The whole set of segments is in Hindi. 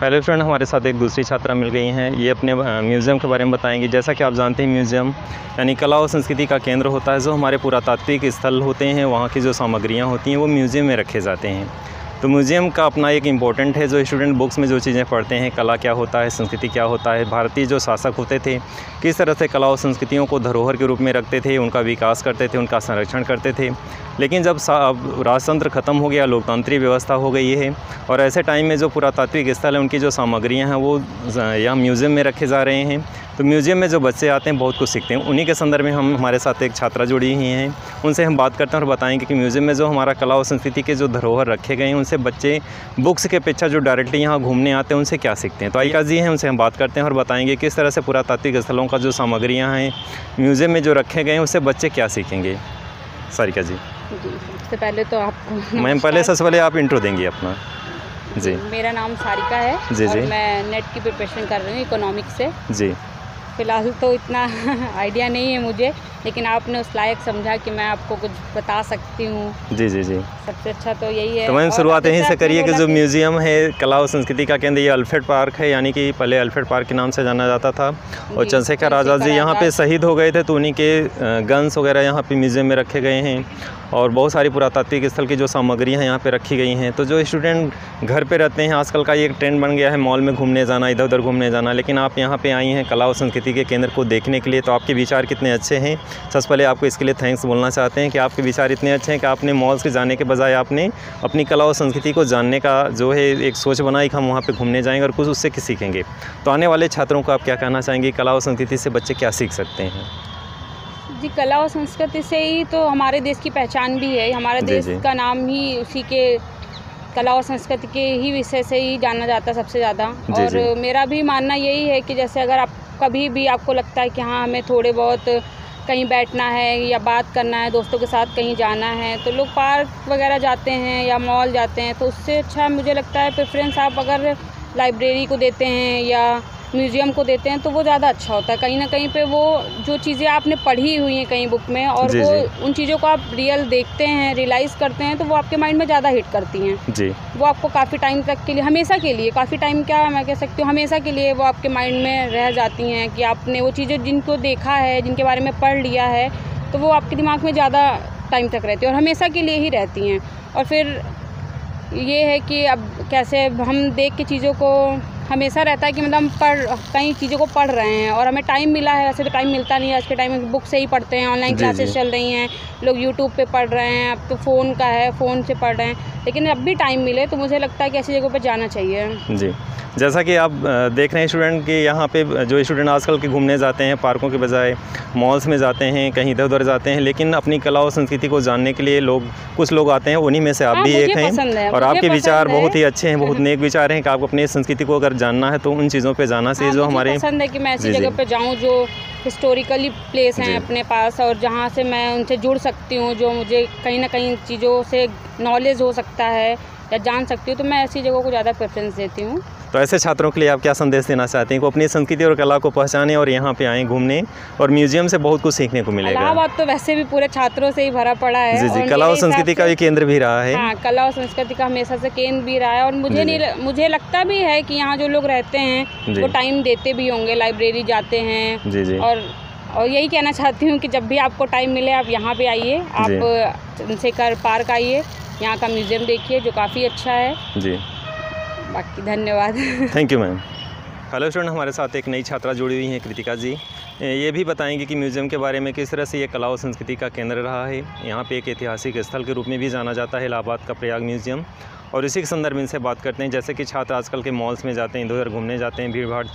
हेलो फ्रेंड, हमारे साथ एक दूसरी छात्रा मिल गई हैं। ये अपने म्यूज़ियम के बारे में बताएंगी। जैसा कि आप जानते हैं, म्यूज़ियम यानी कला और संस्कृति का केंद्र होता है। जो हमारे पुरातात्विक स्थल होते हैं, वहाँ की जो सामग्रियाँ होती हैं वो म्यूज़ियम में रखे जाते हैं। तो म्यूज़ियम का अपना एक इम्पोर्टेंट है। जो स्टूडेंट बुक्स में जो चीज़ें पढ़ते हैं, कला क्या होता है, संस्कृति क्या होता है, भारतीय जो शासक होते थे किस तरह से कला और संस्कृतियों को धरोहर के रूप में रखते थे, उनका विकास करते थे, उनका संरक्षण करते थे। लेकिन जब राजतंत्र ख़त्म हो गया, लोकतांत्रिक व्यवस्था हो गई है, और ऐसे टाइम में जो पुरातात्विक स्थल है उनकी जो सामग्रियाँ हैं वो यहाँ म्यूज़ियम में रखे जा रहे हैं। तो म्यूज़ियम में जो बच्चे आते हैं बहुत कुछ सीखते हैं। उन्हीं के संदर्भ में हमारे साथ एक छात्रा जुड़ी हुई हैं, उनसे हम बात करते हैं और बताएंगे कि म्यूज़ियम में जो हमारा कला और संस्कृति के जो धरोहर रखे गए हैं उनसे बच्चे बुक्स के अपेक्षा जो डायरेक्टली यहाँ घूमने आते हैं उनसे क्या सीखते हैं। तो आइका जी हैं, उनसे हम बात करते हैं और बताएंगे किस तरह से पुरातात्विक स्थलों का जो सामग्रियाँ हैं म्यूज़ियम में जो रखे गए हैं उससे बच्चे क्या सीखेंगे। सारिका जी। सबसे पहले तो आपको मैम सबसे पहले आप इंट्रो देंगी अपना। जी, मेरा नाम सारिका है। जी और जी, मैं नेट की प्रिपरेशन कर रही हूँ इकोनॉमिक्स से। जी फ़िलहाल तो इतना आइडिया नहीं है मुझे, लेकिन आपने उस लायक समझा कि मैं आपको कुछ बता सकती हूँ। जी जी जी। सबसे अच्छा तो यही है। तो मैम शुरुआत यहीं से करिए कि जो म्यूज़ियम म्यूज़ियम है कला और संस्कृति का केंद्र, ये अल्फ्रेड पार्क है, यानी कि पहले अल्फ्रेड पार्क के नाम से जाना जाता था। और चंद्रशेखर आज़ाद जी यहाँ पे शहीद हो गए थे, तो उन्हीं के गन्स वगैरह यहाँ पे म्यूज़ियम में रखे गए हैं। और बहुत सारी पुरातात्विक स्थल की जो सामग्री हैं यहाँ पे रखी गई हैं। तो जो स्टूडेंट घर पे रहते हैं, आजकल का ये एक ट्रेंड बन गया है मॉल में घूमने जाना, इधर उधर घूमने जाना, लेकिन आप यहाँ पे आई हैं कला और संस्कृति के केंद्र को देखने के लिए। तो आपके विचार कितने अच्छे हैं। सबसे पहले आपको इसके लिए थैंक्स बोलना चाहते हैं कि आपके विचार इतने अच्छे हैं कि आपने मॉल्स के जाने के बजाय आपने अपनी कला और संस्कृति को जानने का जो है एक सोच बनाई कि हम वहाँ पे घूमने जाएंगे और कुछ उससे सीखेंगे। तो आने वाले छात्रों को आप क्या कहना चाहेंगे, कला और संस्कृति से बच्चे क्या सीख सकते हैं। जी, कला और संस्कृति से ही तो हमारे देश की पहचान भी है। हमारे देश का नाम ही उसी के कला और संस्कृति के ही विषय से ही जाना जाता है सबसे ज़्यादा। और मेरा भी मानना यही है कि जैसे अगर आप कभी भी आपको लगता है कि हाँ हमें थोड़े बहुत कहीं बैठना है या बात करना है, दोस्तों के साथ कहीं जाना है, तो लोग पार्क वगैरह जाते हैं या मॉल जाते हैं। तो उससे अच्छा मुझे लगता है प्रेफरेंस आप अगर लाइब्रेरी को देते हैं या म्यूज़ियम को देते हैं तो वो ज़्यादा अच्छा होता है। कहीं ना कहीं पे वो जो चीज़ें आपने पढ़ी हुई हैं कहीं बुक में, और वो उन चीज़ों को आप रियल देखते हैं, रियलाइज़ करते हैं, तो वो आपके माइंड में ज़्यादा हिट करती हैं। जी, वो आपको काफ़ी टाइम तक के लिए, हमेशा के लिए, काफ़ी टाइम क्या मैं कह सकती हूँ, हमेशा के लिए वो आपके माइंड में रह जाती हैं कि आपने वो चीज़ें जिनको देखा है, जिनके बारे में पढ़ लिया है, तो वो आपके दिमाग में ज़्यादा टाइम तक रहती है और हमेशा के लिए ही रहती हैं। और फिर ये है कि अब कैसे हम देख के चीज़ों को हमेशा रहता है कि मतलब हम कई चीज़ों को पढ़ रहे हैं और हमें टाइम मिला है। वैसे तो टाइम मिलता नहीं है आज के टाइम में, बुक से ही पढ़ते हैं, ऑनलाइन क्लासेस चल रही हैं, लोग यूट्यूब पे पढ़ रहे हैं, अब तो फ़ोन का है, फ़ोन से पढ़ रहे हैं। लेकिन जब भी टाइम मिले तो मुझे लगता है कि ऐसी जगहों पे जाना चाहिए। जी, जैसा कि आप देख रहे हैं स्टूडेंट कि यहाँ पे जो स्टूडेंट आजकल के घूमने जाते हैं पार्कों के बजाय मॉल्स में जाते हैं, कहीं इधर उधर जाते हैं, लेकिन अपनी कला और संस्कृति को जानने के लिए कुछ लोग आते हैं। उन्हीं में से आप भी एक हैं और आपके विचार बहुत ही अच्छे हैं, बहुत नेक विचार हैं कि आपको अपनी संस्कृति को अगर जानना है तो उन चीज़ों पे जाना चाहिए जो हमारे पसंद है कि मैं ऐसी जगह पे जाऊँ जो हिस्टोरिकली प्लेस हैं अपने पास और जहाँ से मैं उनसे जुड़ सकती हूँ, जो मुझे कहीं ना कहीं चीज़ों से नॉलेज हो सकता है या जान सकती हूँ, तो मैं ऐसी जगहों को ज़्यादा प्रेफरेंस देती हूँ। तो ऐसे छात्रों के लिए आप क्या संदेश देना चाहते हैं कि अपनी संस्कृति और कला को पहचानें और यहाँ पे आएँ घूमने, और म्यूज़ियम से बहुत कुछ सीखने को मिलेगा। इलाहाबाद तो वैसे भी पूरे छात्रों से ही भरा पड़ा है। जी जी, कला और संस्कृति का भी केंद्र भी रहा है। हाँ, कला और संस्कृति का हमेशा से केंद्र भी रहा है। और मुझे लगता भी है कि यहाँ जो लोग रहते हैं वो टाइम देते भी होंगे, लाइब्रेरी जाते हैं। जी जी। और यही कहना चाहती हूँ कि जब भी आपको टाइम मिले आप यहाँ पे आइए, आप चंद्रशेखर पार्क आइए, यहाँ का म्यूज़ियम देखिए जो काफ़ी अच्छा है। जी, बाकी धन्यवाद। Thank you ma'am. Hello student, हमारे साथ एक नई छात्रा जुड़ी हुई हैं, कृतिका जी। ये भी बताएंगे कि म्यूज़ियम के बारे में, किस तरह से ये कला और संस्कृति का केंद्र रहा है। यहाँ पे एक ऐतिहासिक स्थल के रूप में भी जाना जाता है इलाहाबाद का प्रयाग म्यूज़ियम। और इसी के संदर्भ में इनसे बात करते हैं। जैसे कि छात्र आजकल के मॉल्स में जाते हैं, इधर उधर घूमने जाते हैं, भीड़ भाड़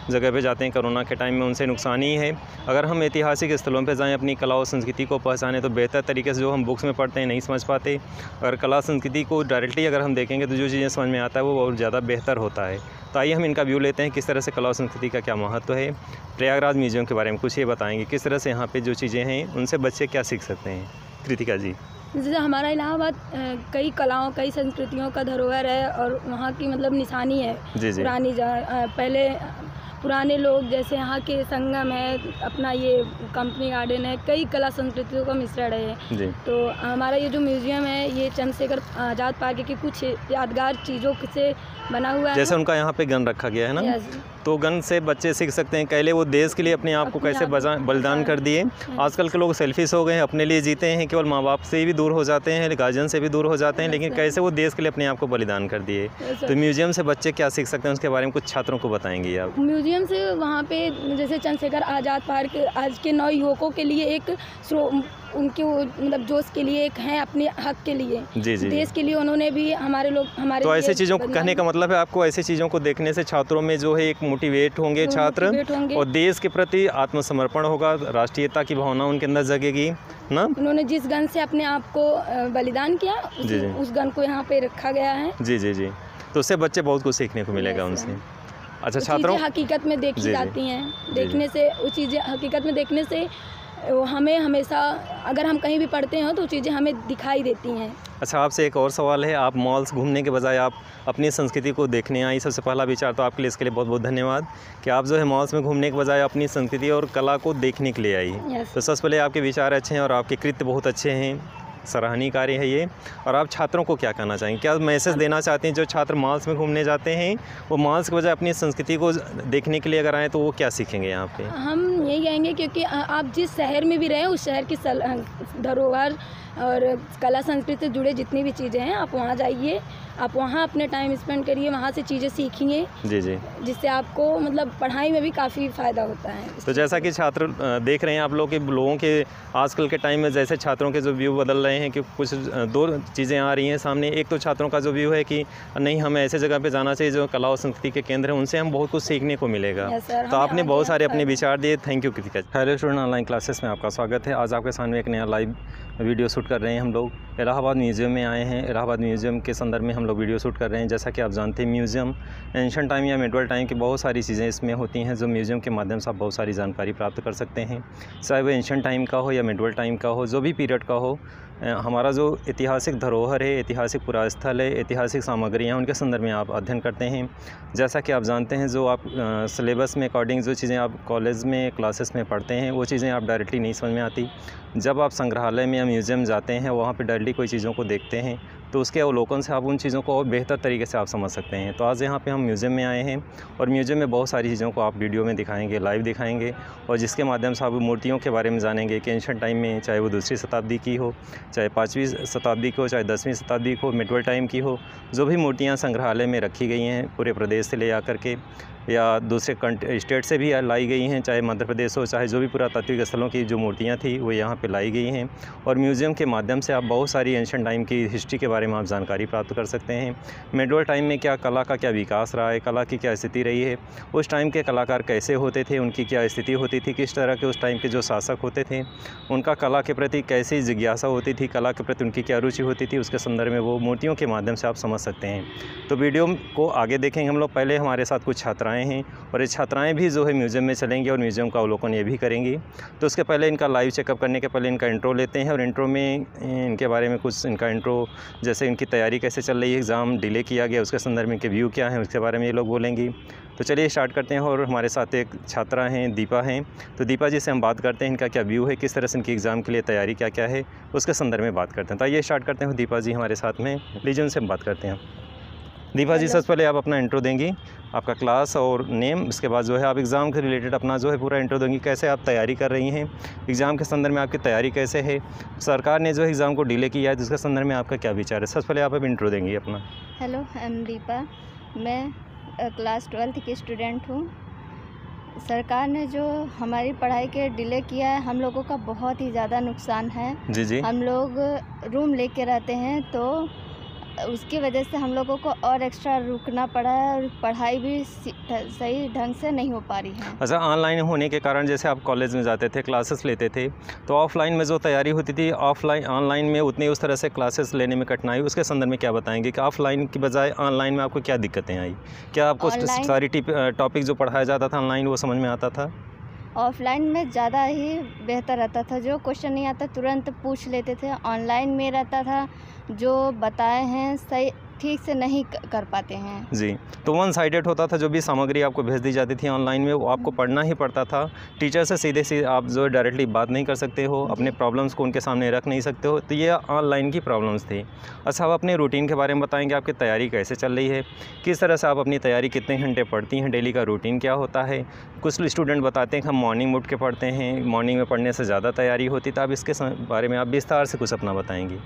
जगह पे जाते हैं, कोरोना के टाइम में उनसे नुकसान ही है। अगर हम ऐतिहासिक स्थलों पे जाएं, अपनी कला और संस्कृति को पहचानें, तो बेहतर तरीके से जो हम बुक्स में पढ़ते हैं नहीं समझ पाते। अगर कला संस्कृति को डायरेक्टली अगर हम देखेंगे तो जो चीज़ें समझ में आता है वो बहुत ज़्यादा बेहतर होता है। तो आइए हम इनका व्यू लेते हैं, किस तरह से कला और संस्कृति का क्या महत्व है। प्रयागराज म्यूज़ियम के बारे में कुछ ये बताएँगे, किस तरह से यहाँ पर जो चीज़ें हैं उनसे बच्चे क्या सीख सकते हैं। कृतिका जी। जैसे हमारा इलाहाबाद कई कलाओं, कई संस्कृतियों का धरोहर है और वहाँ की मतलब निशानी है। पुरानी पहले पुराने लोग जैसे यहाँ के संगम है, अपना ये कंपनी गार्डन है, कई कला संस्कृतियों का मिश्रण है जी। तो हमारा ये जो म्यूजियम है ये चंद्रशेखर आज़ाद पार्क की कुछ यादगार चीज़ों से बना हुआ है। जैसे उनका यहाँ पे गन रखा गया है ना, तो गन से बच्चे सीख सकते हैं पहले वो देश के लिए अपने आप को कैसे बलिदान कर दिए। आजकल के लोग सेल्फिश हो गए हैं, अपने लिए जीते हैं, केवल माँ बाप से भी दूर हो जाते हैं, गार्जियन से भी दूर हो जाते हैं, लेकिन कैसे वो देश के लिए अपने आप को बलिदान कर दिए। तो म्यूजियम से बच्चे क्या सीख सकते हैं उसके बारे में कुछ छात्रों को बताएंगे आप? म्यूजियम से वहाँ पे जैसे चंद्रशेखर आज़ाद पार्क आज के नौ युवकों के लिए एक उनके मतलब जोश के लिए एक है, अपने हक के लिए जी जी देश के लिए उन्होंने भी हमारे तो ऐसे चीज़ों को कहने का मतलब है आपको ऐसी चीज़ों को देखने से छात्रों में जो है एक मोटिवेट होंगे छात्र और देश के प्रति आत्मसमर्पण होगा, राष्ट्रीयता की भावना उनके अंदर जगेगी ना। उन्होंने जिस गन से अपने आप को बलिदान किया उस गन को यहाँ पे रखा गया है। जी जी जी, तो उससे बच्चे बहुत कुछ सीखने को मिलेगा उनसे। अच्छा, छात्रों हकीकत में देखी जाती हैं, देखने से वो चीज़ें हकीकत में देखने से हमें हमेशा अगर हम कहीं भी पढ़ते हैं तो चीज़ें हमें दिखाई देती हैं। अच्छा, आपसे एक और सवाल है, आप मॉल्स घूमने के बजाय आप अपनी संस्कृति को देखने आई। सबसे पहला विचार तो आपके लिए, इसके लिए बहुत बहुत धन्यवाद कि आप जो है मॉल्स में घूमने के बजाय अपनी संस्कृति और कला को देखने के लिए आई। तो सबसे पहले आपके विचार अच्छे हैं और आपके कृत्य बहुत अच्छे हैं, सराहनीय कार्य है ये। और आप छात्रों को क्या कहना चाहेंगे, क्या मैसेज देना चाहते हैं? जो छात्र मॉल्स में घूमने जाते हैं वो मॉल्स के बजाय अपनी संस्कृति को देखने के लिए अगर आएँ तो वो क्या सीखेंगे यहाँ पे? हम यही कहेंगे क्योंकि आप जिस शहर में भी रहें उस शहर की धरोहर और कला संस्कृति से जुड़े जितनी भी चीज़ें हैं आप वहाँ जाइए, आप वहाँ अपने टाइम स्पेंड करिए, वहाँ से चीज़ें सीखिए जी जी, जिससे आपको मतलब पढ़ाई में भी काफ़ी फ़ायदा होता है। तो जैसा कि छात्र देख रहे हैं आप लोगों के आजकल के टाइम में जैसे छात्रों के जो व्यू बदल रहे हैं कि कुछ दो चीज़ें आ रही हैं सामने। एक तो छात्रों का जो व्यू है कि नहीं हमें ऐसे जगह पे जाना चाहिए जो कला और संस्कृति के केंद्र हैं, उनसे हम बहुत कुछ सीखने को मिलेगा। तो आपने बहुत सारे अपने विचार दिए, thank you Kritika. Hello student, online classes में आपका स्वागत है। आज आपके सामने एक नया लाइव वीडियो शूट कर रहे हैं। हम लोग इलाहाबाद म्यूज़ियम में आए हैं। इलाहाबाद म्यूज़ियम के संदर्भ में हम लोग वीडियो शूट कर रहे हैं। जैसा कि आप जानते हैं म्यूज़ियम एंशिएंट टाइम या मिडवल टाइम की बहुत सारी चीज़ें इसमें होती हैं जो म्यूज़ियम के माध्यम से आप बहुत सारी जानकारी प्राप्त कर सकते हैं, चाहे वो एंशिएंट टाइम का हो या मिडवल टाइम का हो, जो भी पीरियड का हो। हमारा जो ऐतिहासिक धरोहर है, ऐतिहासिक पुरास्थल है, ऐतिहासिक सामग्रियाँ, उनके संदर्भ में आप अध्ययन करते हैं। जैसा कि आप जानते हैं जो आप सिलेबस में अकॉर्डिंग जो चीज़ें आप कॉलेज में क्लासेस में पढ़ते हैं वो चीज़ें आप डायरेक्टली नहीं समझ में आती। जब आप संग्रहालय में या म्यूज़ियम जाते हैं वहाँ पे डायरेक्टली कोई चीज़ों को देखते हैं तो उसके अवलोकन से आप उन चीज़ों को और बेहतर तरीके से आप समझ सकते हैं। तो आज यहाँ पे हम म्यूज़ियम में आए हैं और म्यूज़ियम में बहुत सारी चीज़ों को आप वीडियो में दिखाएंगे, लाइव दिखाएंगे और जिसके माध्यम से आप मूर्तियों के बारे में जानेंगे कि एंशिएंट टाइम में चाहे वो 2री शताब्दी की हो, चाहे 5वीं शताब्दी की हो, चाहे 10वीं शताब्दी की हो, मिडवल टाइम की हो, जो भी मूर्तियाँ संग्रहालय में रखी गई हैं पूरे प्रदेश से ले जा करके या दूसरे स्टेट से भी लाई गई हैं, चाहे मध्य प्रदेश हो, चाहे जो भी पुरातात्विक स्थलों की जो मूर्तियाँ थी वो यहाँ पे लाई गई हैं। और म्यूज़ियम के माध्यम से आप बहुत सारी एंशिएंट टाइम की हिस्ट्री के बारे में आप जानकारी प्राप्त कर सकते हैं। मिडवल टाइम में क्या कला का क्या विकास रहा है, कला की क्या स्थिति रही है, उस टाइम के कलाकार कैसे होते थे, उनकी क्या स्थिति होती थी, किस तरह के उस टाइम के जो शासक होते थे उनका कला के प्रति कैसी जिज्ञासा होती थी, कला के प्रति उनकी क्या रुचि होती थी, उसके संदर्भ में वो मूर्तियों के माध्यम से आप समझ सकते हैं। तो वीडियो को आगे देखेंगे हम लोग। पहले हमारे साथ कुछ छात्राएँ हैं और ये छात्राएं भी जो है म्यूज़ियम में चलेंगी और म्यूज़ियम का अवलोकन ये भी करेंगी। तो उसके पहले इनका लाइव चेकअप करने के पहले इनका इंट्रो लेते हैं और इंट्रो में इनके बारे में कुछ इनका इंट्रो, जैसे इनकी तैयारी कैसे चल रही है, एग्ज़ाम डिले किया गया उसके संदर्भ में इनके व्यू क्या है उसके बारे में ये लोग बोलेंगी। तो चलिए स्टार्ट करते हैं। और हमारे साथ एक छात्रा हैं, दीपा हैं। तो दीपा जी से हम बात करते हैं इनका क्या व्यू है, किस तरह से इनकी एग्ज़ाम के लिए तैयारी क्या क्या है उसके संदर्भ में बात करते हैं। तो आइए स्टार्ट करते हैं। दीपा जी हमारे साथ में, लीजिए उनसे हम बात करते हैं। दीपा जी सबसे पहले आप अपना इंट्रो देंगी, आपका क्लास और नेम, इसके बाद जो है आप एग्ज़ाम के रिलेटेड अपना जो है पूरा इंट्रो देंगी, कैसे आप तैयारी कर रही हैं, एग्ज़ाम के संदर्भ में आपकी तैयारी कैसे है, सरकार ने जो एग्ज़ाम को डिले किया है तो उसके संदर्भ में आपका क्या विचार है। सबसे पहले आप अब इंट्रो देंगी अपना। हेलो, आई एम दीपा, मैं क्लास 12th की स्टूडेंट हूँ। सरकार ने जो हमारी पढ़ाई के डिले किया है, हम लोगों का बहुत ही ज़्यादा नुकसान है। जी जी, हम लोग रूम लेके रहते हैं तो उसकी वजह से हम लोगों को और एक्स्ट्रा रुकना पड़ा है और पढ़ाई भी सही ढंग से नहीं हो पा रही है। अच्छा, ऑनलाइन होने के कारण जैसे आप कॉलेज में जाते थे, क्लासेस लेते थे, तो ऑफलाइन में जो तैयारी होती थी ऑनलाइन में उतनी उस तरह से क्लासेस लेने में कठिनाई, उसके संदर्भ में क्या बताएंगे कि ऑफलाइन की बजाय ऑनलाइन में आपको क्या दिक्कतें आई? क्या आपको सारी टॉपिक जो पढ़ाया जाता था ऑनलाइन वो समझ में आता था? ऑफलाइन में ज़्यादा ही बेहतर रहता था, जो क्वेश्चन नहीं आता तुरंत पूछ लेते थे। ऑनलाइन में रहता था जो बताए हैं सही ठीक से नहीं कर पाते हैं। जी, तो वन साइडेड होता था, जो भी सामग्री आपको भेज दी जाती थी ऑनलाइन में वो आपको पढ़ना ही पड़ता था। टीचर से सीधे आप जो डायरेक्टली बात नहीं कर सकते हो, अपने प्रॉब्लम्स को उनके सामने रख नहीं सकते हो, तो ये ऑनलाइन की प्रॉब्लम्स थी। अच्छा, आप अपने रूटीन के बारे में बताएंगे, आपकी तैयारी कैसे चल रही है, किस तरह से आप अपनी तैयारी, कितने घंटे पढ़ती हैं, डेली का रूटीन क्या होता है। कुछ स्टूडेंट बताते हैं कि हम मॉर्निंग उठ के पढ़ते हैं, मॉर्निंग में पढ़ने से ज़्यादा तैयारी होती, तो आप इसके बारे में आप विस्तार से कुछ अपना बताएंगी।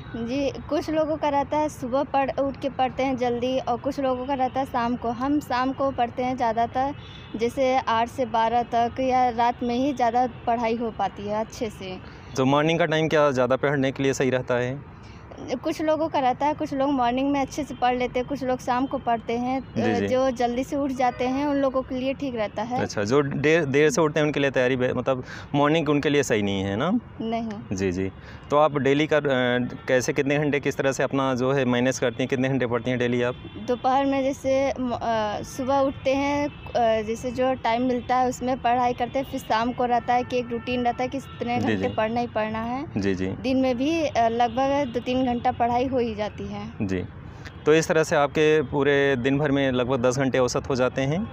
जी, कुछ लोगों का रहता है सुबह उठ के पढ़ते हैं जल्दी, और कुछ लोगों का रहता है शाम को। हम शाम को पढ़ते हैं ज़्यादातर, जैसे 8 से 12 तक, या रात में ही ज़्यादा पढ़ाई हो पाती है अच्छे से। तो मॉर्निंग का टाइम क्या ज़्यादा पढ़ने के लिए सही रहता है? कुछ लोगों का रहता है, कुछ लोग मॉर्निंग में अच्छे से पढ़ लेते हैं, कुछ लोग शाम को पढ़ते हैं। जी। जो जल्दी से उठ जाते हैं उन लोगों के लिए ठीक रहता है। अच्छा, जो देर से उठते हैं उनके लिए तैयारी मतलब मॉर्निंग उनके लिए सही नहीं है ना? नहीं। जी जी। तो आप डेली का कैसे, कितने घंटे किस तरह से अपना जो है मैनेज करती हैं, कितने घंटे पढ़ती हैं डेली आप? दोपहर में जैसे सुबह उठते हैं, जैसे जो टाइम मिलता है उसमें पढ़ाई करते हैं, फिर शाम को रहता है कि एक रूटीन रहता है कि इतने घंटे पढ़ना ही पढ़ना है। जी जी। दिन में भी लगभग 2-3 घंटा पढ़ाई हो ही जाती है। जी, तो इस तरह से आपके पूरे दिन भर में लगभग 10 घंटे औसत हो जाते हैं?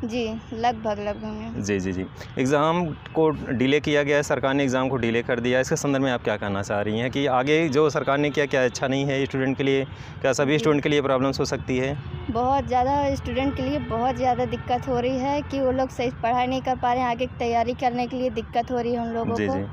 जी, लगभग में। जी जी जी। एग्ज़ाम को डिले किया गया है, सरकार ने एग्ज़ाम को डिले कर दिया है, इसके संदर्भ में आप क्या कहना चाह रही हैं कि आगे जो सरकार ने किया क्या अच्छा नहीं है स्टूडेंट के लिए? क्या सभी स्टूडेंट के लिए प्रॉब्लम्स हो सकती है? बहुत ज़्यादा स्टूडेंट के लिए बहुत ज़्यादा दिक्कत हो रही है कि वो लोग सही पढ़ाई नहीं कर पा रहे हैं। आगे की तैयारी करने के लिए दिक्कत हो रही है उन लोगों जी को। जी।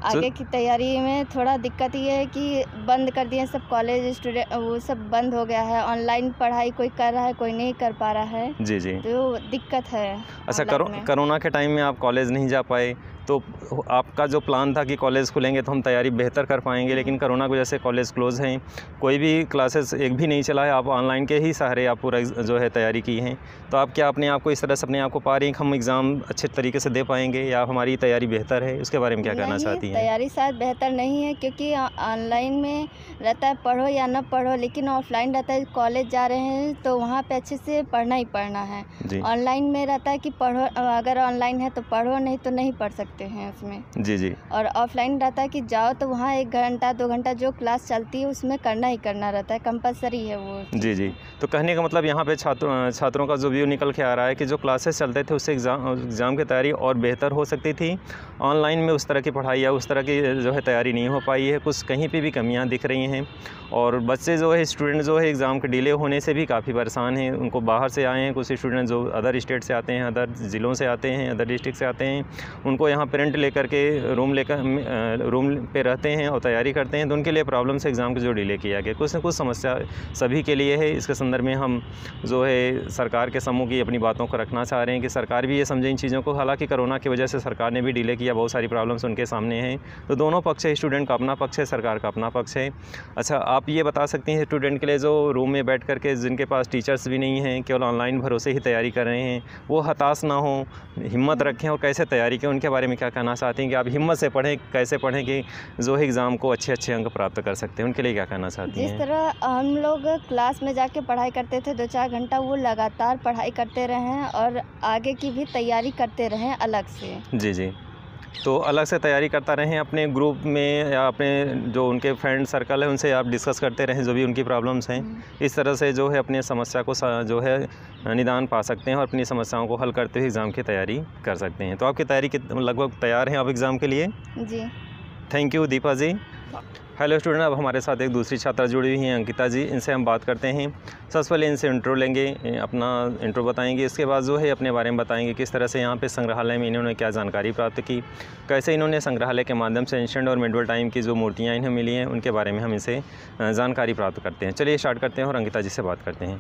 आगे की तैयारी में थोड़ा दिक्कत ये है कि बंद कर दिए सब कॉलेज, स्टूडेंट वो सब बंद हो गया है। ऑनलाइन पढ़ाई कोई कर रहा है, कोई नहीं कर पा रहा है। जी जी। तो दिक्कत है। अच्छा, कोरोना के टाइम में आप कॉलेज नहीं जा पाए, तो आपका जो प्लान था कि कॉलेज खुलेंगे तो हम तैयारी बेहतर कर पाएंगे, लेकिन कोरोना की वजह से कॉलेज क्लोज़ हैं, कोई भी क्लासेस एक भी नहीं चला है, आप ऑनलाइन के ही सहारे आप पूरा जो है तैयारी की हैं। तो आप क्या अपने आप को इस तरह से अपने आप को पा रही हैं कि हम एग्ज़ाम अच्छे तरीके से दे पाएंगे, या हमारी तैयारी बेहतर है? उसके बारे में क्या कहना चाहती हैं? तैयारी शायद बेहतर नहीं है, क्योंकि ऑनलाइन में रहता है पढ़ो या न पढ़ो, लेकिन ऑफलाइन रहता है कॉलेज जा रहे हैं तो वहाँ पे अच्छे से पढ़ना ही पढ़ना है। ऑनलाइन में रहता है कि पढ़ो, अगर ऑनलाइन है तो पढ़ो, नहीं तो नहीं पढ़ सकते हैं उसमें। जी जी। और ऑफलाइन रहता है कि जाओ तो वहाँ 1 घंटा 2 घंटा जो क्लास चलती है उसमें करना ही करना रहता है, कंपलसरी है वो। जी जी। तो कहने का मतलब यहाँ पे छात्रों का जो व्यू निकल के आ रहा है कि जो क्लासेस चलते थे उससे एग्ज़ाम की तैयारी और बेहतर हो सकती थी। ऑनलाइन में उस तरह की पढ़ाई या उस तरह की जो है तैयारी नहीं हो पाई है, कुछ कहीं पे भी कमियां दिख रही हैं, और बच्चे जो है स्टूडेंट जो है एग्ज़ाम के डिले होने से भी काफ़ी परेशान हैं। उनको बाहर से आए हैं, कुछ स्टूडेंट जो अदर स्टेट से आते हैं, अदर ज़िलों से आते हैं, अदर डिस्ट्रिक्ट से आते हैं, उनको यहाँ पेरेंट लेकर के रूम पे रहते हैं और तैयारी करते हैं, तो उनके लिए प्रॉब्लम से एग्ज़ाम को जो डिले किया गया, कुछ न कुछ समस्या सभी के लिए है। इसके संदर्भ में हम जो है सरकार के सम्मुख की अपनी बातों को रखना चाह रहे हैं कि सरकार भी ये समझे इन चीज़ों को। हालांकि कोरोना की वजह से सरकार ने भी डिले किया, बहुत सारी प्रॉब्लम्स उनके सामने हैं, तो दोनों पक्ष है, स्टूडेंट का अपना पक्ष है, सरकार का अपना पक्ष है। अच्छा, आप ये बता सकती हैं स्टूडेंट के लिए जो रूम में बैठ करके जिनके पास टीचर्स भी नहीं हैं, केवल ऑनलाइन भरोसे ही तैयारी कर रहे हैं, वो हताश ना हो, हिम्मत रखें और कैसे तैयारी करें, उनके बारे में क्या कहना चाहते हैं कि आप हिम्मत से पढ़ें, कैसे पढ़ें कि जो है एग्ज़ाम को अच्छे अंक प्राप्त कर सकते हैं, उनके लिए क्या कहना चाहती हैं? जिस तरह हम लोग क्लास में जाके पढ़ाई करते थे 2-4 घंटा, वो लगातार पढ़ाई करते रहें और आगे की भी तैयारी करते रहें अलग से। जी जी। तो अलग से तैयारी करता रहें, अपने ग्रुप में या अपने जो उनके फ्रेंड सर्कल है उनसे आप डिस्कस करते रहें जो भी उनकी प्रॉब्लम्स हैं। इस तरह से जो है अपनी समस्या को जो है निदान पा सकते हैं और अपनी समस्याओं को हल करते हुए एग्ज़ाम की तैयारी कर सकते हैं। तो आपकी तैयारी लगभग तैयार हैं आप एग्ज़ाम के लिए? जी। Thank you Deepa ji. Hello student, अब हमारे साथ एक दूसरी छात्रा जुड़ी हुई हैं, अंकिता जी। इनसे हम बात करते हैं। सबसे पहले इनसे इंट्रो लेंगे, अपना इंट्रो बताएंगे, इसके बाद जो है अपने बारे में बताएंगे किस तरह से यहाँ पे संग्रहालय में इन्होंने क्या जानकारी प्राप्त की, कैसे इन्होंने संग्रहालय के माध्यम से एंशिएंट और मिडवल टाइम की जो मूर्तियाँ इन्हें मिली हैं उनके बारे में हम इनसे जानकारी प्राप्त करते हैं। चलिए स्टार्ट करते हैं और अंकिता जी से बात करते हैं।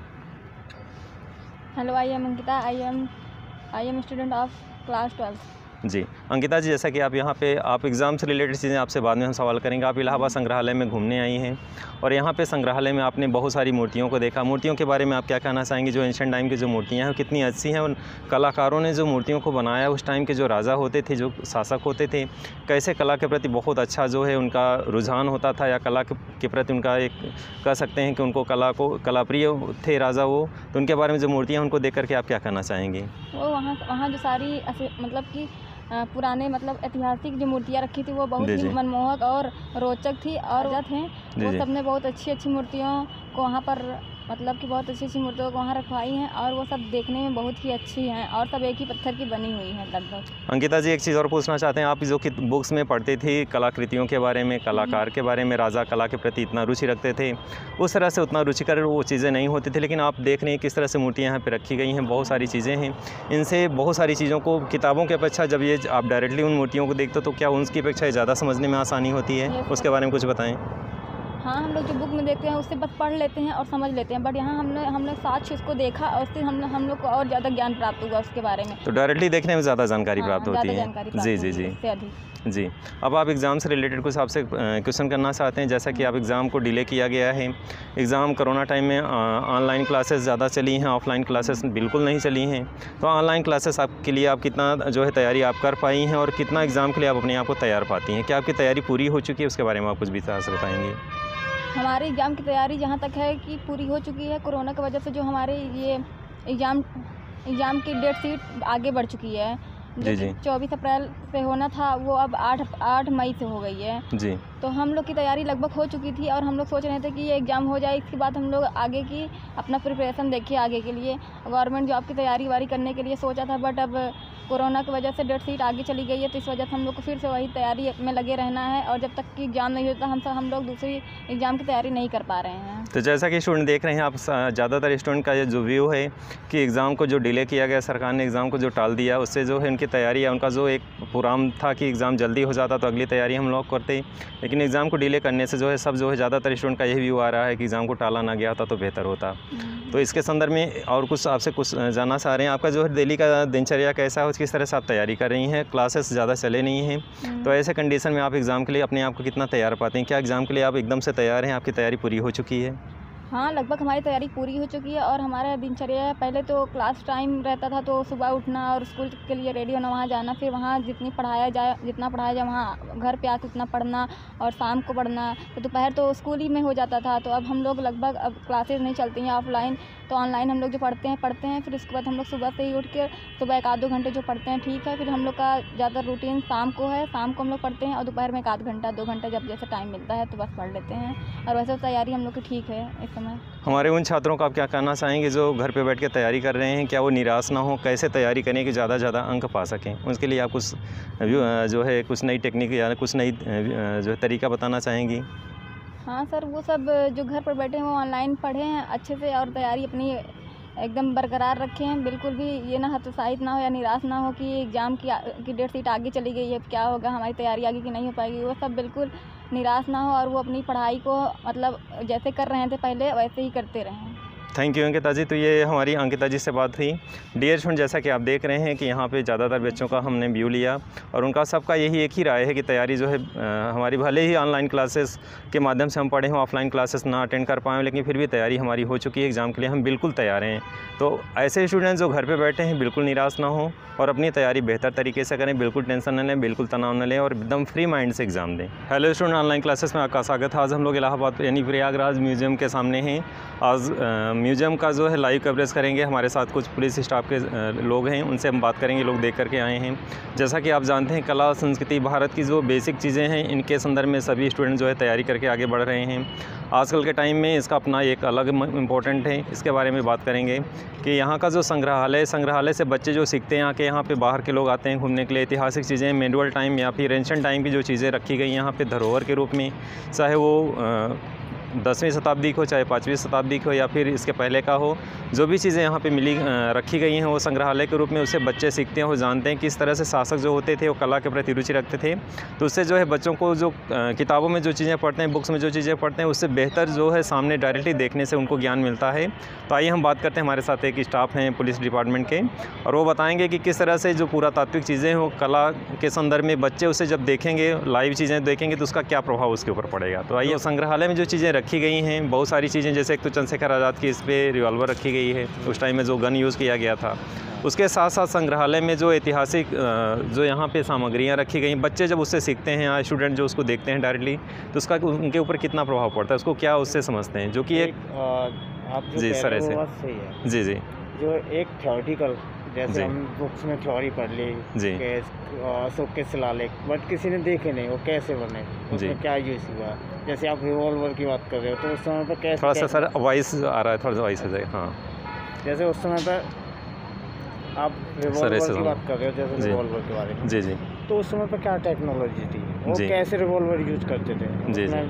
Hello, I am Ankita, I am student of class 12। जी अंकिता जी, जैसा कि आप यहाँ पे आप एग्ज़ाम से रिलेटेड चीज़ें आपसे बाद में हम सवाल करेंगे। आप इलाहाबाद संग्रहालय में घूमने आई हैं और यहाँ पे संग्रहालय में आपने बहुत सारी मूर्तियों को देखा। मूर्तियों के बारे में आप क्या कहना चाहेंगे? जो एंशिएंट टाइम की जो मूर्तियाँ हैं कितनी अच्छी हैं, उन कलाकारों ने जो मूर्तियों को बनाया, उस टाइम के जो राजा होते थे, जो शासक होते थे, कैसे कला के प्रति बहुत अच्छा जो है उनका रुझान होता था, या कला के प्रति उनका एक कह सकते हैं कि उनको कलाप्रिय थे राजा वो। तो उनके बारे में जो मूर्तियाँ उनको देख करके आप क्या कहना चाहेंगे? वो वहाँ जो सारी मतलब कि पुराने मतलब ऐतिहासिक जो मूर्तियाँ रखी थी वो बहुत ही मनमोहक और रोचक थी और वो सबने बहुत अच्छी अच्छी मूर्तियों को वहाँ पर मतलब कि बहुत अच्छी अच्छी मूर्तियों को वहाँ रखवाई हैं और वो सब देखने में बहुत ही अच्छी हैं और सब एक ही पत्थर की बनी हुई हैं लगभग। अंकिता जी, एक चीज़ और पूछना चाहते हैं, आप जो कि बुक्स में पढ़ते थे कलाकृतियों के बारे में, कलाकार के बारे में, राजा कला के प्रति इतना रुचि रखते थे, उस तरह से उतना रुचिकर वो चीज़ें नहीं होती थी, लेकिन आप देख रहे हैं किस तरह से मूर्तियाँ यहाँ पर रखी गई हैं, बहुत सारी चीज़ें हैं। इनसे बहुत सारी चीज़ों को किताबों की अपेक्षा जब ये आप डायरेक्टली उन मूर्तियों को देखते हो तो क्या उनकी अपेक्षा ज़्यादा समझने में आसानी होती है? उसके बारे में कुछ बताएँ। हाँ, हम लोग जो बुक में देखते हैं उससे बस पढ़ लेते हैं और समझ लेते हैं, बट यहाँ हमने साक्ष उसको देखा और उससे हम लोग को और ज़्यादा ज्ञान प्राप्त हुआ उसके बारे में। तो डायरेक्टली देखने में ज़्यादा जानकारी प्राप्त होती है। जी जी जी जी। अब आप एग्ज़ाम से रिलेटेड कुछ आपसे क्वेश्चन करना चाहते हैं, जैसा कि आप एग्ज़ाम को डिले किया गया है। एग्ज़ाम कोरोना टाइम में ऑनलाइन क्लासेस ज़्यादा चली हैं, ऑफलाइन क्लासेस बिल्कुल नहीं चली हैं। तो ऑनलाइन क्लासेस आपके लिए आप कितना जो है तैयारी आप कर पाई हैं और कितना एग्ज़ाम के लिए आप अपने आप को तैयार पाती हैं? क्या आपकी तैयारी पूरी हो चुकी है? उसके बारे में आप कुछ विस्तार से बताएँगे। हमारे एग्ज़ाम की तैयारी जहाँ तक है कि पूरी हो चुकी है। कोरोना की वजह से जो हमारे ये एग्ज़ाम की डेट शीट आगे बढ़ चुकी है, जो 24 अप्रैल से होना था वो अब 8 मई से हो गई है जी। तो हम लोग की तैयारी लगभग हो चुकी थी और हम लोग सोच रहे थे कि ये एग्ज़ाम हो जाए, इसके बाद हम लोग आगे की अपना प्रिपरेशन देखिए आगे के लिए, गवर्नमेंट जॉब की तैयारी करने के लिए सोचा था। बट अब कोरोना की वजह से डेट शीट आगे चली गई है, तो इस वजह से हम लोग को फिर से वही तैयारी में लगे रहना है और जब तक कि एग्ज़ाम नहीं होता हम लोग दूसरी एग्ज़ाम की तैयारी नहीं कर पा रहे हैं। तो जैसा कि स्टूडेंट देख रहे हैं आप, ज़्यादातर स्टूडेंट का जो व्यू है कि एग्ज़ाम को जो डिले किया गया, सरकार ने एग्ज़ाम को जो टाल दिया, उससे जो है उनकी तैयारी या उनका जो एक प्रोग्राम था कि एग्ज़ाम जल्दी हो जाता तो अगली तैयारी हम लोग करते, लेकिन एग्ज़ाम को डिले करने से जो है सब जो है ज़्यादातर स्टूडेंट का यही व्यू आ रहा है कि एग्ज़ाम को टाला ना गया होता तो बेहतर होता। तो इसके संदर्भ में और कुछ आपसे कुछ जानना चाह रहे हैं, आपका जो है डेली का दिनचर्या कैसा है, किस तरह से आप तैयारी कर रही हैं? क्लासेस ज़्यादा चले नहीं हैं, तो ऐसे कंडीशन में आप एग्ज़ाम के लिए अपने आप को कितना तैयार पाते हैं? क्या एग्ज़ाम के लिए आप एकदम से तैयार हैं, आपकी तैयारी पूरी हो चुकी है? हाँ, लगभग हमारी तैयारी पूरी हो चुकी है और हमारा दिनचर्या पहले तो क्लास टाइम रहता था तो सुबह उठना और स्कूल के लिए रेडी होना, वहाँ जाना, फिर वहाँ जितना पढ़ाया जाए वहाँ घर पे आकर उतना पढ़ना और शाम को पढ़ना, तो दोपहर तो स्कूल ही में हो जाता था। तो अब हम लोग लगभग अब क्लासेस नहीं चलती हैं ऑफलाइन, तो ऑनलाइन हम लोग जो पढ़ते हैं, फिर उसके बाद हम लोग सुबह से ही उठ के सुबह 1-2 घंटे जो पढ़ते हैं ठीक है, फिर हम लोग का ज़्यादा रूटीन शाम को है, शाम को हम लोग पढ़ते हैं और दोपहर में 1-2 घंटा जब जैसे टाइम मिलता है तो बस पढ़ लेते हैं और वैसे तैयारी हम लोग की ठीक है इस समय। हमारे उन छात्रों को आप क्या कहना चाहेंगे जो घर पे बैठ के तैयारी कर रहे हैं, क्या वो निराश ना हो, कैसे तैयारी करें कि ज़्यादा से ज़्यादा अंक पा सकें? उसके लिए आप कुछ जो है कुछ नई टेक्निक या कुछ नई जो तरीका बताना चाहेंगी? हाँ सर, वो सब जो घर पर बैठे हैं वो ऑनलाइन पढ़ें हैं अच्छे से और तैयारी अपनी एकदम बरकरार रखें हैं, बिल्कुल भी ये ना हतोत्साहित ना हो या निराश ना हो कि एग्ज़ाम की डेट शीट आगे चली गई है, क्या होगा, हमारी तैयारी आगे की नहीं हो पाएगी, वो सब बिल्कुल निराश ना हो और वो अपनी पढ़ाई को मतलब जैसे कर रहे थे पहले वैसे ही करते रहें। थैंक यू अंकिता जी। तो ये हमारी अंकिता जी से बात हुई। डियर स्टूडेंट, जैसा कि आप देख रहे हैं कि यहाँ पे ज़्यादातर बच्चों का हमने व्यू लिया और उनका सबका यही एक ही राय है कि तैयारी जो है हमारी भले ही ऑनलाइन क्लासेस के माध्यम से हम पढ़े हों, ऑफलाइन क्लासेस ना अटेंड कर पाएँ, लेकिन फिर भी तैयारी हमारी हो चुकी है, एग्ज़ाम के लिए हम बिल्कुल तैयार हैं। तो ऐसे स्टूडेंट्स जो घर पर बैठे हैं बिल्कुल निराश ना हों और अपनी तैयारी बेहतर तरीके से करें, बिल्कुल टेंशन न लें, बिल्कुल तनाव न लें और एकदम फ्री माइंड से एग्ज़ाम दें। हेलो स्टूडेंट, ऑनलाइन क्लासेस में आपका स्वागत है। आज हम लोग इलाहाबाद यानी प्रयागराज म्यूज़ियम के सामने हैं। आज म्यूज़ियम का जो है लाइव कवरेज करेंगे। हमारे साथ कुछ पुलिस स्टाफ के लोग हैं, उनसे हम बात करेंगे, लोग देख करके आए हैं। जैसा कि आप जानते हैं, कला संस्कृति भारत की जो बेसिक चीज़ें हैं, इनके संदर्भ में सभी स्टूडेंट जो है तैयारी करके आगे बढ़ रहे हैं। आजकल के टाइम में इसका अपना एक अलग इम्पोर्टेंट है, इसके बारे में बात करेंगे कि यहाँ का जो संग्रहालय से बच्चे जो सीखते हैं, आके यहाँ पे बाहर के लोग आते हैं घूमने के लिए। ऐतिहासिक चीज़ें, मेडुअल टाइम या फिर एंशिएंट टाइम की जो चीज़ें रखी गई यहाँ पे धरोहर के रूप में, चाहे वो 10वीं शताब्दी को, चाहे 5वीं शताब्दी को या फिर इसके पहले का हो, जो भी चीज़ें यहाँ पे रखी गई हैं वो संग्रहालय के रूप में उससे बच्चे सीखते हैं, वो जानते हैं किस तरह से शासक जो होते थे वो कला के प्रति रुचि रखते थे। तो उससे जो है बच्चों को जो किताबों में जो चीज़ें पढ़ते हैं, बुक्स में जो चीज़ें पढ़ते हैं, उससे बेहतर जो है सामने डायरेक्टली देखने से उनको ज्ञान मिलता है। तो आइए हम बात करते हैं, हमारे साथ एक स्टाफ हैं पुलिस डिपार्टमेंट के और वो बताएँगे कि किस तरह से जो पुरातात्विक चीज़ें हो कला के संदर्भ में बच्चे उसे जब देखेंगे, लाइव चीज़ें देखेंगे तो उसका क्या प्रभाव उसके ऊपर पड़ेगा। तो आइए, संग्रहालय में जो चीज़ें रखी गई हैं, बहुत सारी चीज़ें, जैसे एक तो चंद्रशेखर आज़ाद की इस पर रिवॉल्वर रखी गई है, उस टाइम में जो गन यूज़ किया गया था। उसके साथ साथ संग्रहालय में जो ऐतिहासिक जो यहाँ पे सामग्रियाँ रखी गई, बच्चे जब उससे सीखते हैं, स्टूडेंट जो उसको देखते हैं डायरेक्टली, तो उसका उनके ऊपर कितना प्रभाव पड़ता है, उसको क्या उससे समझते हैं, जो कि एक आप जो जी सर ऐसे सही है। जी जी जो एक थ्योरेटिकल जैसे हम बुक्स में थ्योरी पढ़ ली कि अशोक के शिलालेख, बट किसी ने देखे नहीं वो कैसे बने, उसमें क्या यूज़ हुआ। जैसे आप रिवॉल्वर की बात कर रहे हो तो उस समय पर कैसे, थोड़ा सा सर वॉइस आ रहा है, थोड़ा सा वॉइस आ जाएगा। हाँ, जैसे उस समय पर आप रिवॉल्वर की बात कर रहे हो, जैसे रिवॉल्वर के बारे में, जी, तो उस समय पर क्या टेक्नोलॉजी थी, वो कैसे रिवॉल्वर यूज करते थे,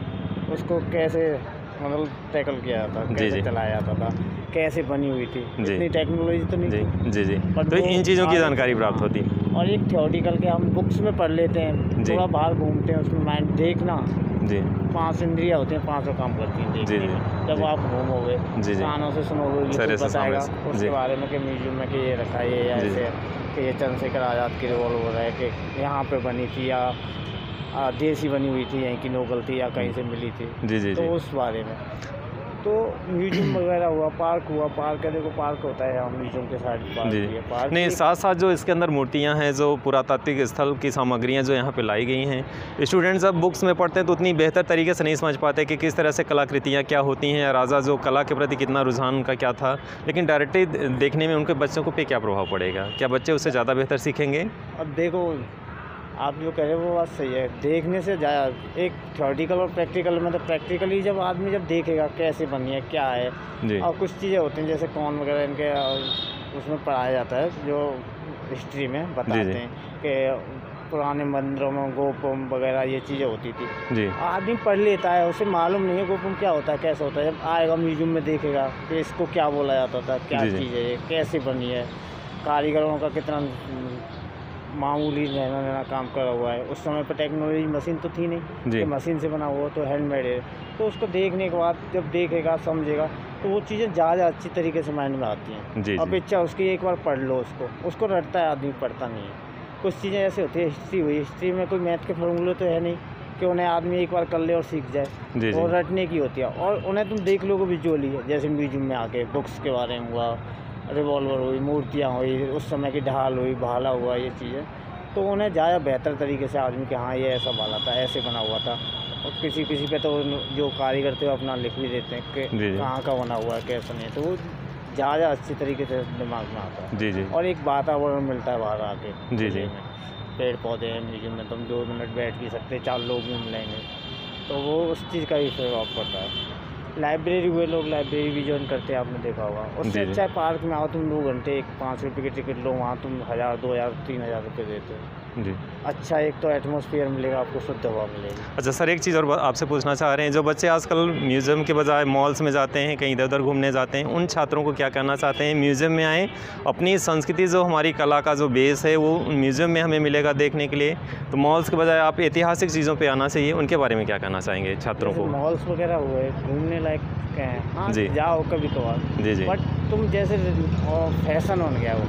उसको कैसे मतलब टैकल किया जाता, कैसे चलाया जाता था, कैसे बनी हुई थी, इतनी टेक्नोलॉजी तो नहीं थी। जी, तो इन चीज़ों की जानकारी प्राप्त होती। और एक थ्योरेटिकल के हम बुक्स में पढ़ लेते हैं, थोड़ा बाहर घूमते हैं, उसमें माइंड देखना, 5 इंद्रियाँ होती हैं, 5 काम करती हैं देखने में। जब आप घूमोगे, कानों से सुनोगे, ये तो बताएगा उसके बारे में कि म्यूजियम में कि ये रखा है, ये ऐसे कि ये चंद्रशेखर आज़ाद की रिवॉल्वर है कि यहाँ पे बनी थी, या देसी बनी हुई थी, यहीं की लोकल थी, या कहीं से मिली थी। तो उस बारे में तो म्यूजियम वगैरह हुआ, पार्क हुआ, पार्क है, देखो पार्क होता है, हम म्यूजियम के साइड पार्क नहीं, साथ साथ जो इसके अंदर मूर्तियां हैं, जो पुरातात्विक स्थल की सामग्रियां जो यहाँ पे लाई गई हैं, स्टूडेंट्स जब बुक्स में पढ़ते हैं तो उतनी बेहतर तरीके से नहीं समझ पाते कि किस तरह से कलाकृतियाँ क्या होती हैं, या राजा जो कला के प्रति कितना रुझान उनका क्या था। लेकिन डायरेक्टली देखने में उनके बच्चों को पे क्या प्रभाव पड़ेगा, क्या बच्चे उससे ज़्यादा बेहतर सीखेंगे? अब देखो, आप जो कह रहे हो वो बात सही है, देखने से ज़्यादा एक थ्योरेटिकल और प्रैक्टिकल में, तो प्रैक्टिकली जब आदमी जब देखेगा कैसे बनी है, क्या है, और कुछ चीज़ें होती हैं जैसे कौन वगैरह इनके उसमें पढ़ाया जाता है, जो हिस्ट्री में बताते हैं कि पुराने मंदिरों में गोपम वगैरह ये चीज़ें होती थी। आदमी पढ़ लेता है, उसे मालूम नहीं है गोपम क्या होता है, कैसे होता है। जब आएगा म्यूजियम में देखेगा कि इसको क्या बोला जाता था, क्या चीज़ है, कैसे बनी है, कारीगरों का कितना मामूली नैना काम करा हुआ है। उस समय पर टेक्नोलॉजी मशीन तो थी नहीं कि मशीन से बना हुआ, तो हैंडमेड है। तो उसको देखने के बाद जब देखेगा, समझेगा, तो वो चीज़ें ज़्यादा अच्छी तरीके से माइंड में आती हैं। अपेक्षा उसकी एक बार पढ़ लो, उसको रटता है आदमी, पढ़ता नहीं है। कुछ चीज़ें ऐसे होती है, हिस्ट्री हुई, हिस्ट्री में कोई मैथ के फॉर्मूले तो है नहीं कि उन्हें आदमी एक बार कर ले और सीख जाए, और रटने की होती है। और उन्हें तुम देख लोगे विजुअली, जैसे म्यूजियम में आके बुक्स के बारे में हुआ, रिवॉल्वर हुई, मूर्तियाँ हुई, उस समय की ढाल हुई, भाला हुआ, ये चीज़ें, तो उन्हें ज़्यादा बेहतर तरीके से आदमी कि हाँ ये ऐसा भाला था, ऐसे बना हुआ था। और किसी पे तो जो कारीगर थे वो अपना लिख भी देते हैं कि कहाँ का बना हुआ है, कैसा नहीं, तो वो ज़्यादा अच्छी तरीके से दिमाग में आता है। और एक वातावरण मिलता है बाहर आके, पेड़ पौधे हैं म्यूजियम में, तुम 2 मिनट बैठ भी सकते, 4 लोग भी मिलेंगे, तो वो उस चीज़ का ही प्रभाव पड़ता है। लाइब्रेरी हुए लोग लाइब्रेरी भी ज्वाइन करते हैं, आपने देखा होगा। उससे अच्छा है पार्क में आओ, तुम 2 घंटे 5 रुपये की टिकट लो, वहाँ तुम 1000, 2000, 3000 रुपये देते हो। अच्छा, एक तो एटमॉस्फेयर मिलेगा आपको, शुद्ध हवा मिलेगी। अच्छा सर, एक चीज़ और आपसे पूछना चाह रहे हैं, जो बच्चे आजकल म्यूज़ियम के बजाय मॉल्स में जाते हैं, कहीं इधर उधर घूमने जाते हैं, उन छात्रों को क्या कहना चाहते हैं? म्यूज़ियम में आएँ, अपनी संस्कृति जो हमारी कला का जो बेस है वो म्यूज़ियम में हमें मिलेगा देखने के लिए, तो मॉल्स के बजाय आप ऐतिहासिक चीज़ों पर आना चाहिए, उनके बारे में क्या कहना चाहेंगे छात्रों को? मॉल्स वगैरह हुए घूमने लायक हैं, हाँ जाओ कभी तो बट तुम जैसे फैशन बन गया वो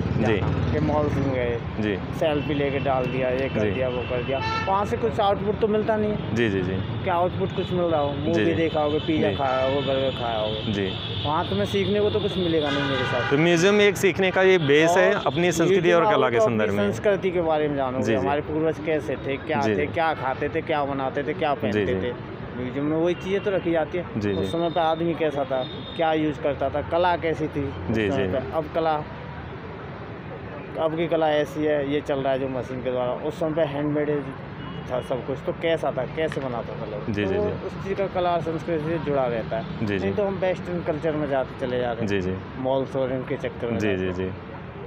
कि मॉल्स में गए, सेल्फी लेके डाल दिया, ये कर दिया, वो कर दिया, वहाँ से कुछ आउटपुट तो मिलता नहीं है। क्या आउटपुट कुछ मिल रहा हो? मूवी देखा होगा, पिज़्ज़ा खाया होगा, बर्गर खाया होगा, वहाँ तुम्हें सीखने को तो कुछ मिलेगा नहीं मेरे साथ। तो म्यूजियम में एक सीखने का ये बेस है, अपनी संस्कृति और कला के संदर्भ में, संस्कृति के बारे में जानोगे, हमारे पूर्वज कैसे थे, क्या थे, क्या खाते थे, क्या बनाते थे, क्या पहनते थे। म्यूजियम में वही चीज़ें तो रखी जाती है। उस समय पे आदमी कैसा था, क्या यूज़ करता था, कला कैसी थी अब कला, अब की कला ऐसी है, ये चल रहा है जो मशीन के द्वारा। उस समय पे हैंडमेड था सब कुछ, तो कैसा था, कैसे बनाता था लोग, तो उस चीज़ का कला संस्कृति से जुड़ा रहता है। नहीं तो हम वेस्टर्न कल्चर में चले जाते हैं, मॉल्स और इनके चक्कर में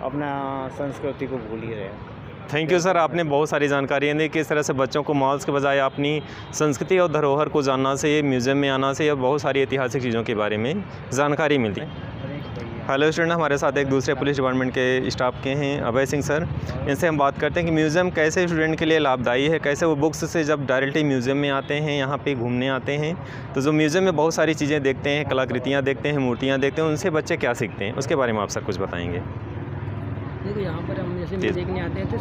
अपना संस्कृति को भूल ही रहे हैं। थैंक यू सर, आपने बहुत सारी जानकारियाँ दी किस तरह से बच्चों को मॉल्स के बजाय अपनी संस्कृति और धरोहर को जानना चाहिए, म्यूज़ियम में आना चाहिए, और बहुत सारी ऐतिहासिक चीज़ों के बारे में जानकारी मिलती है। हेलो स्टूडेंट, हमारे साथ एक दूसरे पुलिस डिपार्टमेंट के स्टाफ के हैं अभय सिंह सर। इनसे हम बात करते हैं कि म्यूज़ियम कैसे स्टूडेंट के लिए लाभदायी है, कैसे वो बुक्स से जब डायरेक्टली म्यूज़ियम में आते हैं, यहाँ पे घूमने आते हैं, तो जो म्यूज़ियम में बहुत सारी चीज़ें देखते हैं, कलाकृतियाँ देखते हैं, मूर्तियाँ देखते हैं, उनसे बच्चे क्या सीखते हैं, उसके बारे में आप सर कुछ बताएँगे? देखो, यहाँ पर हम जैसे देखने आते हैं तो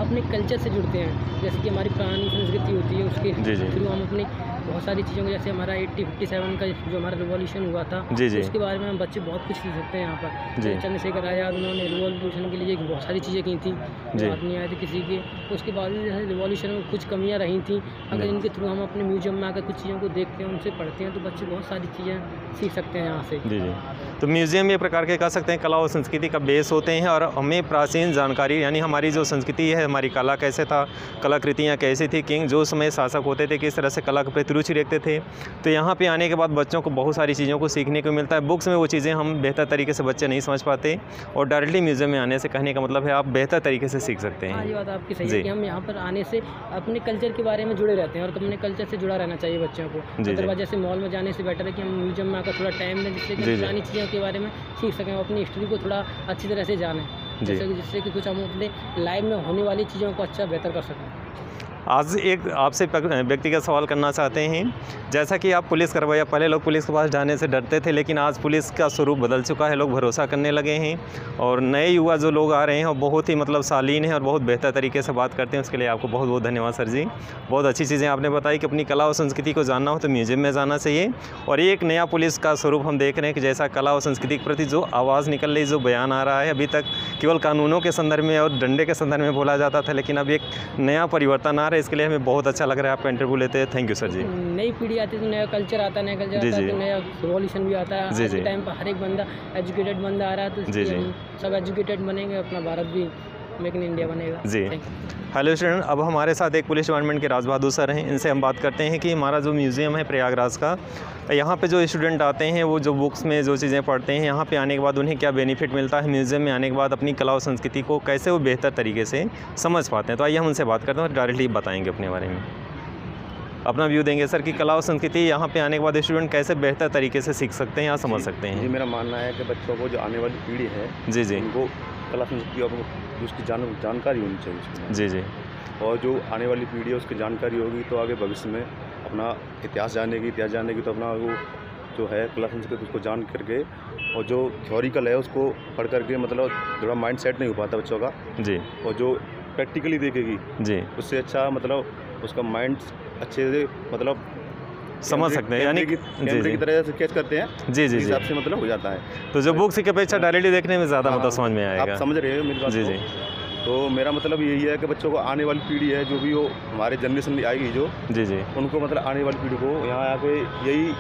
अपने कल्चर से जुड़ते हैं, जैसे कि हमारी पुरानी संस्कृति होती है, उसके थ्रू हम अपने बहुत सारी चीज़ों को, जैसे हमारा 1857 का जो हमारा रिवॉल्यूशन हुआ था, जी जी, उसके बारे में हम बच्चे बहुत कुछ सीख सकते हैं यहाँ पर। चंद्रशेखर आज़ाद, उन्होंने रिवॉल्यूशन के लिए बहुत सारी चीज़ें की थी, बात नहीं आई थी किसी की। उसके बाद जैसे रिवॉल्यूशन में कुछ कमियाँ रही थी, अगर इनके थ्रू हम अपने म्यूजियम में आकर कुछ चीज़ों को देखते हैं, उनसे पढ़ते हैं, तो बच्चे बहुत सारी चीज़ें सीख सकते हैं यहाँ से। जी जी। तो म्यूज़ियम ये प्रकार के कह सकते हैं कला और संस्कृति का बेस होते हैं, और हमें प्राचीन जानकारी, यानी हमारी जो संस्कृति है, हमारी कला कैसे था, कलाकृतियाँ कैसी थी, किंग जो समय शासक होते थे किस तरह से कला के प्रति रुचि रखते थे। तो यहाँ पे आने के बाद बच्चों को बहुत सारी चीज़ों को सीखने को मिलता है। बुक्स में वो चीज़ें हम बेहतर तरीके से बच्चे नहीं समझ पाते, और डायरेक्टली म्यूज़ियम में आने से कहने का मतलब है आप बेहतर तरीके से सीख सकते हैं। ये बात आपकी सही है कि हम यहाँ पर आने से अपने कल्चर के बारे में जुड़े रहते हैं, और अपने कल्चर से जुड़ा रहना चाहिए बच्चों को। अदरवाइज जैसे मॉल में जाने से बेटर है कि हम म्यूजियम में आकर थोड़ा टाइम दें, जिससे कि पुरानी चीज़ों के बारे में सीख सकें, अपनी हिस्ट्री को थोड़ा अच्छी तरह से जानें, जिससे कि कुछ हम अपने लाइफ में होने वाली चीज़ों को अच्छा बेहतर कर सकें। आज एक आपसे व्यक्तिगत सवाल करना चाहते हैं, जैसा कि आप पुलिस करवाया, पहले लोग पुलिस के पास जाने से डरते थे, लेकिन आज पुलिस का स्वरूप बदल चुका है, लोग भरोसा करने लगे हैं, और नए युवा जो लोग आ रहे हैं वो बहुत ही मतलब शालीन हैं और बहुत बेहतर तरीके से बात करते हैं। उसके लिए आपको बहुत बहुत धन्यवाद सर जी। बहुत अच्छी चीज़ें आपने बताई कि अपनी कला और संस्कृति को जानना हो तो म्यूजियम में जाना चाहिए, और एक नया पुलिस का स्वरूप हम देख रहे हैं कि जैसा कला और संस्कृति के प्रति जो आवाज़ निकल रही, जो बयान आ रहा है, अभी तक केवल कानूनों के संदर्भ में और डंडे के संदर्भ में बोला जाता था, लेकिन अब एक नया परिवर्तन आ रहा है। इसके लिए हमें बहुत अच्छा लग रहा है आपका इंटरव्यू लेते हैं। थैंक यू सर जी। नई पीढ़ी आती है तो नया कल्चर आता है, नया कल्चर आता है तो नया रिवॉल्यूशन भी आता है। आज के टाइम पर हर एक बंदा एजुकेटेड बंदा आ रहा है, तो सब एजुकेटेड बनेंगे, अपना भारत भी मेक इन इंडिया बनेगा जी। हेलो स्टूडेंट, अब हमारे साथ एक पुलिस डिपार्टमेंट के राज बहादुर सर हैं, इनसे हम बात करते हैं कि हमारा जो म्यूज़ियम है प्रयागराज का, यहाँ पे जो स्टूडेंट आते हैं वो जो बुक्स में जो चीज़ें पढ़ते हैं, यहाँ पे आने के बाद उन्हें क्या बेनिफिट मिलता है, म्यूज़ियम में आने के बाद अपनी कला और संस्कृति को कैसे वो बेहतर तरीके से समझ पाते हैं। तो आइए हम उनसे बात करते हैं और डायरेक्टली बताएँगे अपने बारे में, अपना व्यू देंगे सर कि कला और संस्कृति यहाँ पे आने के बाद स्टूडेंट कैसे बेहतर तरीके से सीख सकते हैं या समझ सकते हैं। जी, मेरा मानना है कि बच्चों को जो आने वाली पीढ़ी है जी उनको कला संस्कृति और उसकी जानकारी होनी चाहिए जी जी, और जो आने वाली पीढ़ी है उसकी जानकारी होगी तो आगे भविष्य में अपना इतिहास जानेगी तो अपना वो जो है कला संस्कृति उसको जान करके, और जो थ्योरिकल है उसको पढ़ करके मतलब थोड़ा माइंड सेट नहीं हो पाता बच्चों का जी, और जो प्रैक्टिकली देखेगी जी उससे अच्छा मतलब उसका माइंड अच्छे से मतलब समझ सकते हैं, यानी की तरह से कैच करते हैं जी जी, हिसाब से मतलब हो जाता है। तो जो बुक्स की अपेक्षा डायरेक्टली देखने में ज़्यादा मतलब समझ में आएगा। आप समझ रहे हो मेरी बात जी जी। तो मेरा मतलब यही है कि बच्चों को आने वाली पीढ़ी है जो भी वो हमारे जनरेशन में आएगी जो जी जी, उनको मतलब आने वाली पीढ़ी को यहाँ आके यही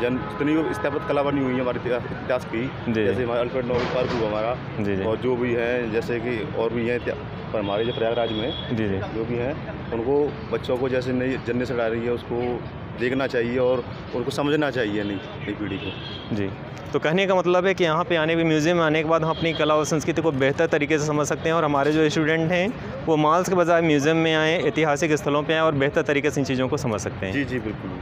जितनी स्थापत्य कला बनी हुई है हमारे इतिहास की, जैसे हमारा अल्फ्रेड नोबेल पार्क हुआ हमारा जी, और जो भी है जैसे कि और भी हैं पर हमारे जो प्रयागराज में जी जी जो भी हैं, उनको बच्चों को जैसे नई जनरेशन आ रही है उसको देखना चाहिए और उनको समझना चाहिए नई पीढ़ी को जी। तो कहने का मतलब है कि यहाँ पे आने भी म्यूज़ियम में आने के बाद हम अपनी कला और संस्कृति को बेहतर तरीके से समझ सकते हैं, और हमारे जो स्टूडेंट हैं वो मॉल्स के बजाय म्यूज़ियम में आएँ, ऐतिहासिक स्थलों पे आएँ और बेहतर तरीके से इन चीज़ों को समझ सकते हैं। जी जी बिल्कुल।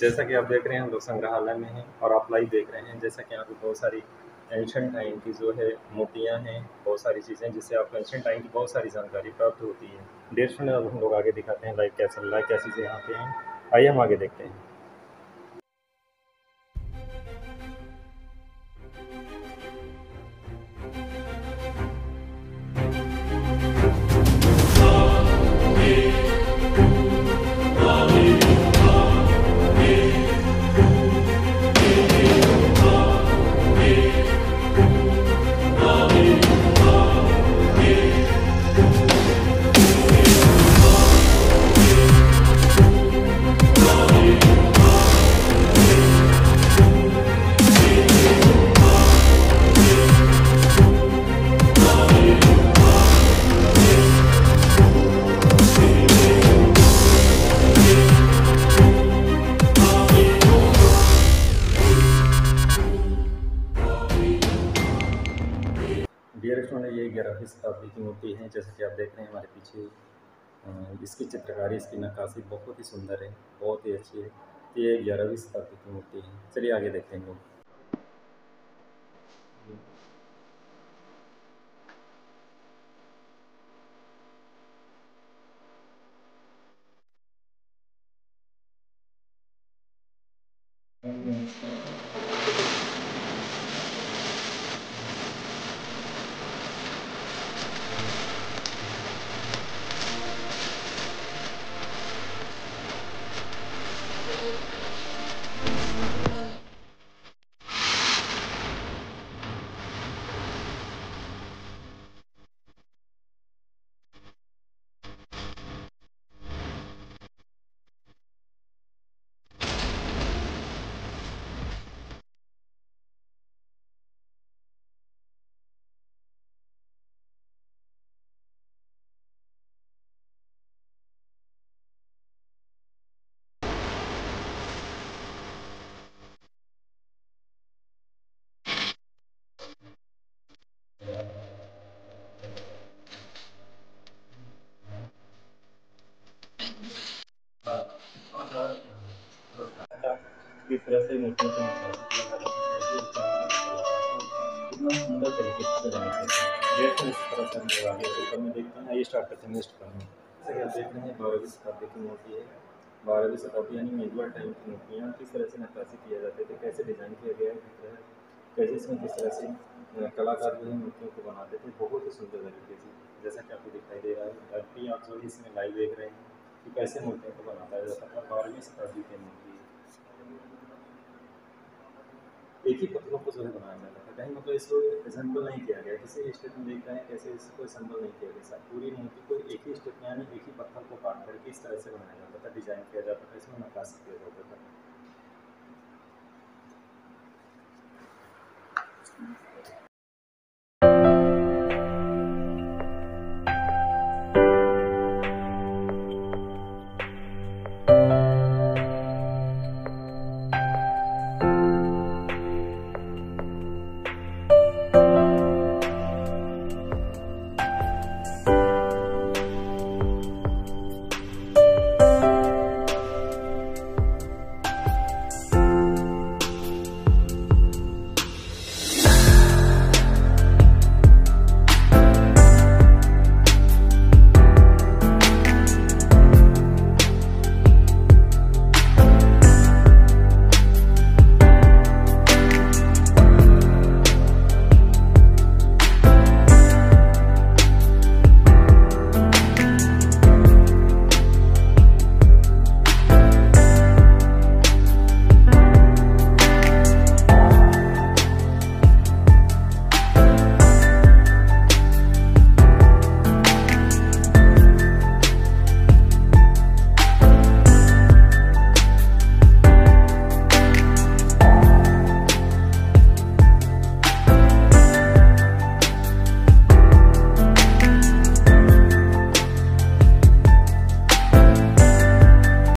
जैसा कि आप देख रहे हैं हम लोग संग्रहालय में हैं और आप लाइव देख रहे हैं, जैसा कि यहाँ पे बहुत सारी एंशिएंट टाइम की जो है मूर्तियाँ हैं, बहुत सारी चीज़ें जिससे आपको एंशिएंट टाइम की बहुत सारी जानकारी प्राप्त होती है। डेढ़ में अब हम लोग आगे दिखाते हैं लाइव क्या चल रहा है, क्या चीज़ें यहाँ पे हैं। आइए हम आगे देखते हैं। डियर स्टूडेंट, ये 11वीं शताब्दी की मूर्ति है। जैसा कि आप देख रहे हैं हमारे पीछे, इसकी चित्रकारी, इसकी नक्काशी बहुत ही सुंदर है, बहुत ही अच्छी है। तो ये 11वीं शताब्दी की मूर्ति है। चलिए आगे देखते हैं लोग। किस तरह से मूर्तियों से कितना सुंदर तरीके से बनाया है। जैसे इस तरह से हम लोग आगे ऊपर में देखते हैं। आइए स्टार्ट करते हैं नेक्स्ट पर में। जैसे कि आप देख रहे हैं 12वीं शताब्दी की मूर्ति है। 12वीं शताब्दी यानी मेजुअल टाइम की मूर्तियाँ किस तरह से नक्काशी किया जाते थे, कैसे डिज़ाइन किया गया है, कैसे इसमें किस तरह से कलाकार जो है मूर्तियों को बनाते थे, बहुत ही सुंदर तरीके से। जैसा कि आपको दिखाई दे रहा है, अभी आप जो इसमें लाइव देख रहे हैं कि कैसे मूर्तियों को बनाया जाता था। 12वीं शताब्दी की मूर्ति एक ही पत्थरों को जो है बनाया जाता था। कहीं मतलब इसको असेंबल नहीं किया गया, किसी स्टेप में देख रहे हैं कैसे इसको असेंबल नहीं किया गया। पूरी मूर्ति को एक ही स्टेप में यानी एक ही पत्थर को काट करके इस तरह से बनाया जाता था, डिजाइन किया जाता था, इसमें नक्काशी किया जाता था।